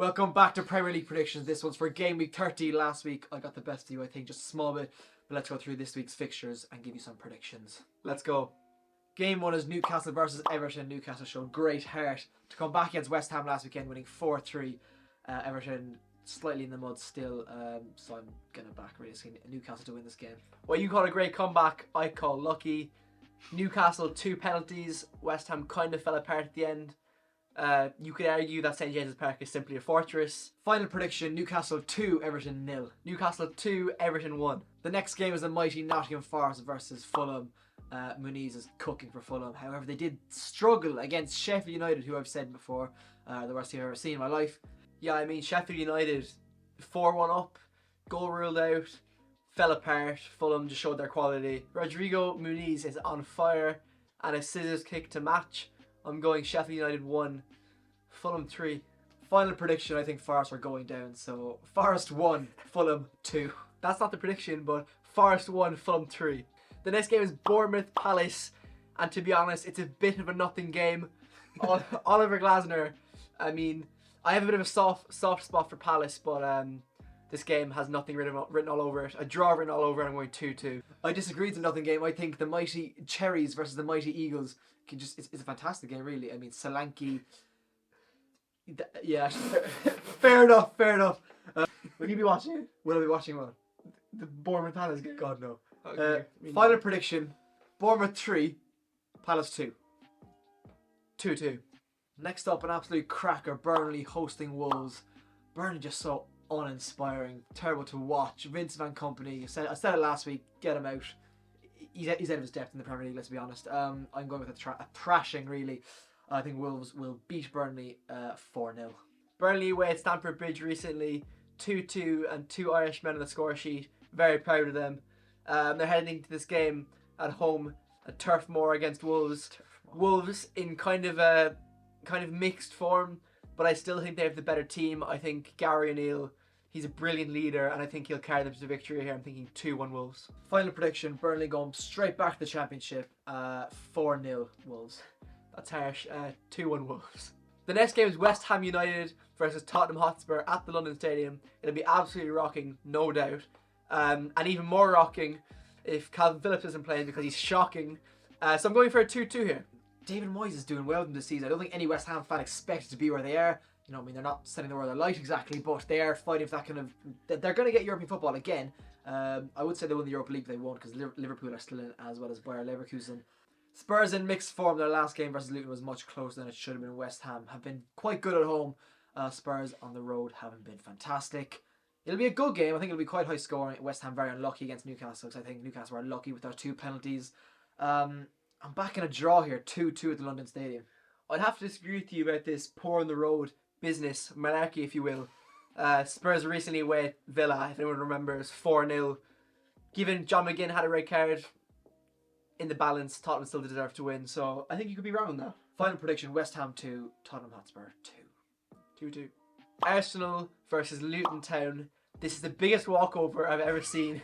Welcome back to Premier League predictions. This one's for game week 30. Last week I got the best of you, I think, just a small bit. But let's go through this week's fixtures and give you some predictions. Let's go. Game 1 is Newcastle versus Everton. Newcastle showed great heart to come back against West Ham last weekend, winning 4-3. Everton slightly in the mud still, so I'm going to back really Newcastle to win this game. What you call a great comeback, I call lucky. Newcastle 2 penalties. West Ham kind of fell apart at the end. You could argue that St James's Park is simply a fortress. Final prediction, Newcastle 2, Everton 0. Newcastle 2, Everton 1. The next game is the mighty Nottingham Forest versus Fulham. Muniz is cooking for Fulham. However, they did struggle against Sheffield United, who I've said before, the worst team I've ever seen in my life. Yeah, I mean, Sheffield United 4-1 up, goal ruled out, fell apart. Fulham just showed their quality. Rodrigo Muniz is on fire and a scissors kick to match. I'm going Sheffield United 1, Fulham 3. Final prediction, I think Forest are going down. So Forest 1, Fulham 2. That's not the prediction, but Forest 1, Fulham 3. The next game is Bournemouth Palace. And to be honest, it's a bit of a nothing game. Oliver Glasner, I mean, I have a bit of a soft spot for Palace, but this game has nothing written all over it. A draw written all over it, and I'm going 2-2. I disagree, it's a nothing game. I think the mighty Cherries versus the mighty Eagles it's a fantastic game, really. I mean, Solanke. Yeah, fair enough. Will you be watching it? Will I be watching what? The Bournemouth Palace game? God, no. Okay. Final prediction, Bournemouth 3, Palace 2. 2-2. Next up, an absolute cracker, Burnley hosting Wolves. Burnley just so uninspiring, terrible to watch. Vince Van Company, I said it last week, get him out. He's out of his depth in the Premier League, let's be honest. I'm going with a thrashing, really. I think Wolves will beat Burnley 4-0. Burnley away at Stamford Bridge recently, 2-2 and 2 Irishmen on the score sheet. Very proud of them. They're heading into this game at home at Turf Moor against Wolves. Wolves in kind of mixed form, but I still think they have the better team. I think Gary O'Neill, he's a brilliant leader, and I think he'll carry them to victory here. I'm thinking 2-1 Wolves. Final prediction, Burnley going straight back to the Championship, 4-0 Wolves. That's harsh, 2-1 Wolves. The next game is West Ham United versus Tottenham Hotspur at the London Stadium. It'll be absolutely rocking, no doubt. And even more rocking if Calvin Phillips isn't playing, because he's shocking. So I'm going for a 2-2 here. David Moyes is doing well in this season. I don't think any West Ham fan expected to be where they are. You know, I mean, they're not setting the world alight exactly, but they are fighting for that kind of... They're going to get European football again. I would say they won the Europa League, but they won't, because Liverpool are still in, as well as Bayer Leverkusen. Spurs in mixed form. Their last game versus Luton was much closer than it should have been. West Ham have been quite good at home. Spurs on the road haven't been fantastic. It'll be a good game. I think it'll be quite high scoring. West Ham very unlucky against Newcastle, because I think Newcastle were lucky with their 2 penalties. I'm backing a draw here, 2-2 at the London Stadium. I'd have to disagree with you about this poor on the road business, malarkey if you will. Spurs recently away at Villa, if anyone remembers, 4-0. Given John McGinn had a red card, in the balance, Tottenham still deserve to win, so I think you could be wrong on that. Final prediction, West Ham 2, Tottenham Hotspur 2. 2-2. Arsenal versus Luton Town. This is the biggest walkover I've ever seen.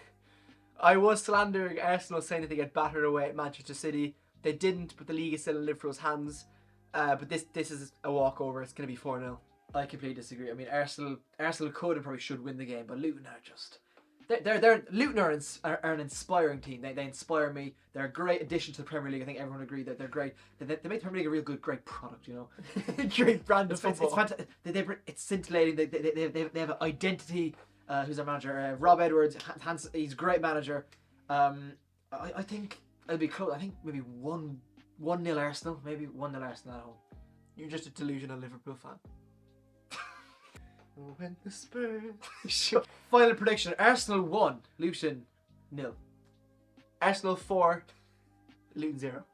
I was slandering Arsenal, saying that they get battered away at Manchester City. They didn't, but the league is still in Liverpool's hands. But this is a walkover. It's going to be 4-0. I completely disagree. I mean, Arsenal could and probably should win the game, but Luton are just... Luton are an inspiring team. They inspire me. They're a great addition to the Premier League. I think everyone agreed that they're great. They make the Premier League a real great product, you know. Great brand of football. It's fantastic. It's scintillating. They have an identity. Who's their manager? Rob Edwards. He's a great manager. I think it'll be close. I think maybe 1-0 Arsenal. Maybe 1-0 Arsenal at home. You're just a delusional Liverpool fan. When the Spurs... Final prediction, Arsenal 1, Luton 0. Arsenal 4, Luton 0.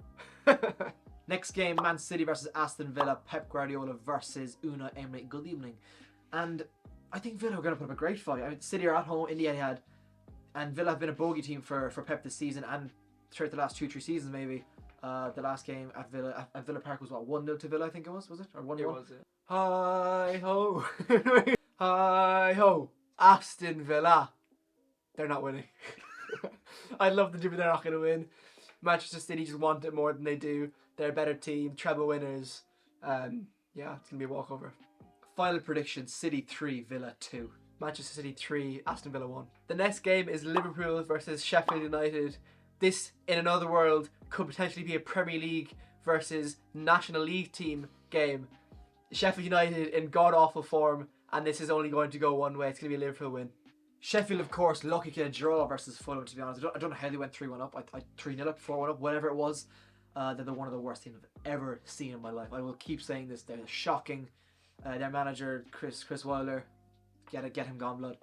Next game, Man City versus Aston Villa, Pep Guardiola versus Unai Emery. Good evening. And I think Villa are going to put up a great fight. I mean, City are at home in the Etihad, and Villa have been a bogey team for Pep this season and throughout the last 2-3 seasons maybe. The last game at Villa Park was what, 1-0 to Villa, I think it was it? Or 1-1? It was, yeah. Hi ho. Hi ho. Aston Villa. They're not winning. I'd love to do, but they're not going to win. Manchester City just want it more than they do. They're a better team, treble winners. Yeah, it's going to be a walkover. Final prediction, City 3, Villa 2. Manchester City 3, Aston Villa 1. The next game is Liverpool versus Sheffield United. This, in another world, could potentially be a Premier League versus National League team game. Sheffield United in god-awful form, and this is only going to go one way. It's going to be a Liverpool win. Sheffield, of course, lucky to get a draw versus Fulham, to be honest. I don't know how they went 3-1 up. I 3-0 up, 4-1 up, whatever it was. They're one of the worst teams I've ever seen in my life. I will keep saying this. They're shocking. Their manager, Chris Wilder, get him gone blood.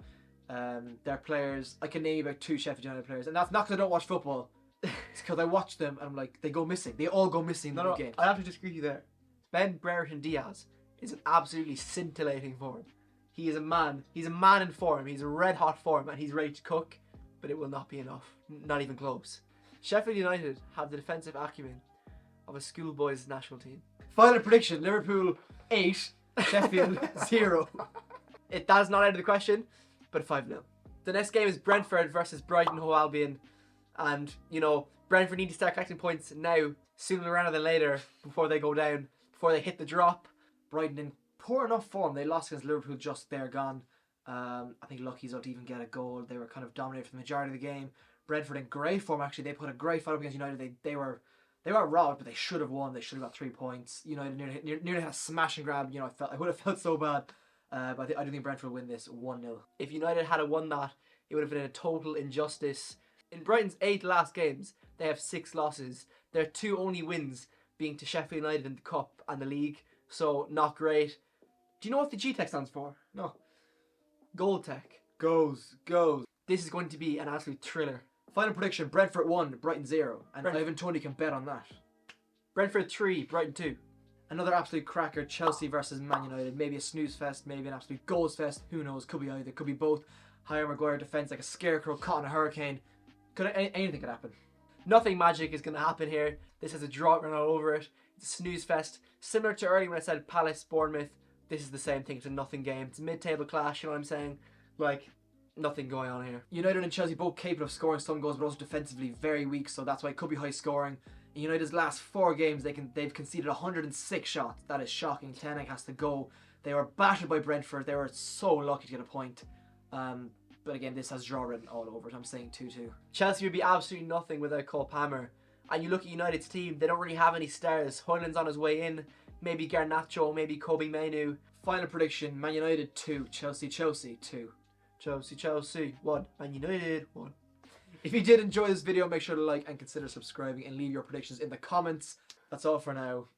Their players, I can name about 2 Sheffield United players, and that's not because I don't watch football. It's because I watch them and I'm like, they go missing. They all go missing in the game. I have to disagree with you there. Ben Brereton Diaz is an absolutely scintillating form. He is a man. He's a man in form. He's a red hot form and he's ready to cook, but it will not be enough. Not even close. Sheffield United have the defensive acumen of a schoolboys national team. Final prediction, Liverpool 8, Sheffield 0. That is not out of the question, but 5-0. The next game is Brentford versus Brighton Hove Albion. And, you know, Brentford need to start collecting points now, sooner rather than later, before they go down, before they hit the drop. Brighton in poor enough form. They lost against Liverpool, just they're gone. I think lucky's not to even get a goal. They were kind of dominated for the majority of the game. Brentford in great form, actually. They put a great fight up against United. They were robbed, but they should have won. They should have got 3 points. United nearly had a smash and grab. You know, I would have felt so bad. But I do think Brentford will win this 1-0. If United had won that, it would have been a total injustice. In Brighton's 8 last games, they have 6 losses. Their 2 only wins being to Sheffield United in the Cup and the League. So, not great. Do you know what the G-Tech stands for? No. Goal Tech. Goes. This is going to be an absolute thriller. Final prediction, Brentford 1, Brighton 0. And Ivan Toney can bet on that. Brentford 3, Brighton 2. Another absolute cracker, Chelsea versus Man United. Maybe a snooze fest, maybe an absolute goals fest. Who knows? Could be either. Could be both. Harry Maguire defense like a scarecrow caught in a hurricane. Anything could happen. Nothing magic is going to happen here. This has a draw run all over it. It's a snooze fest. Similar to earlier when I said Palace, Bournemouth. This is the same thing. It's a nothing game. It's a mid-table clash, you know what I'm saying? Like, nothing going on here. United and Chelsea both capable of scoring some goals, but also defensively very weak, so that's why it could be high scoring. In United's last 4 games, they've conceded 106 shots. That is shocking. Ten Hag has to go. They were battered by Brentford. They were so lucky to get a point. But again, this has draw written all over it. I'm saying 2-2. Chelsea would be absolutely nothing without Cole Palmer. And you look at United's team, they don't really have any stars. Hoyland's on his way in. Maybe Garnacho, maybe Kobe Mainoo. Final prediction, Man United 2, Chelsea 2. Chelsea 1, Man United 1. If you did enjoy this video, make sure to like and consider subscribing and leave your predictions in the comments. That's all for now.